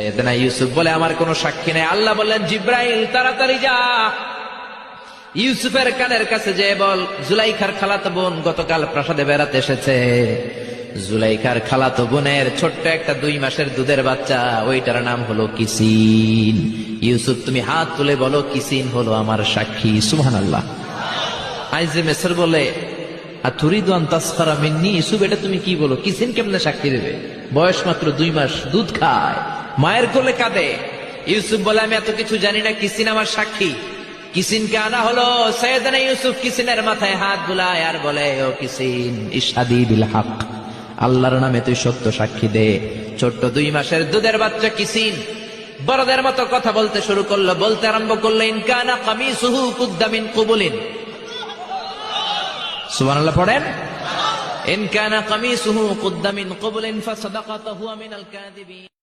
সাইয়েদনা ইউসুফ বলে আমার কোনো সাক্ষী নেই। আল্লাহ বললেন জিব্রাইল তাড়াতাড়ি যা, ইউসুফের কানের কাছে যে বল জুলাইখার খালাতো বোন গতকাল প্রাসাদে বেড়াতে এসেছে। জুলাইখার খালাতো বোনের ছোট্ট একটা 2 মাসের দুধের বাচ্চা, ওইটার নাম হলো কিসিন। ইউসুফ তুমি হাত তুলে বলো কিসিন হলো আমার সাক্ষী। সুবহানাল্লাহ। আইজে মেসর বলে আতুরিদু আন তাসখারা মিন্নি, ইউসুফ এটা তুমি কি বলো, কিসিন কেমনে সাক্ষী দেবে? বয়স মাত্র 2 মাস, দুধ খায়, মায়ের কোলে কাঁদে। ইউসুফ বলে আমি এত কিছু জানি না, কিসিন আমার সাক্ষী। কিসিনকে আনা হলো। সাইয়েদনা ইউসুফ কিসিনের মাথায় হাত বুলায় আর বলে ও কিসিন ইশহাদি বিল হক, আল্লাহর নামে তুই সত্য সাক্ষী দে। ছোট্ট 2 মাসের দুধের বাচ্চা কিসিন বড়দের মতো কথা বলতে শুরু করলো, বলতে আরম্ভ করলো ইন কানা কামিসুহু কুদ্দা মিন কুবুলিন। সুবহানাল্লাহ পড়েন। ইন কানা কামিসুহু কুদ্দা মিন কুবুলিন ফাসাদাকাতু হুয়া মিনাল কাযিবিন।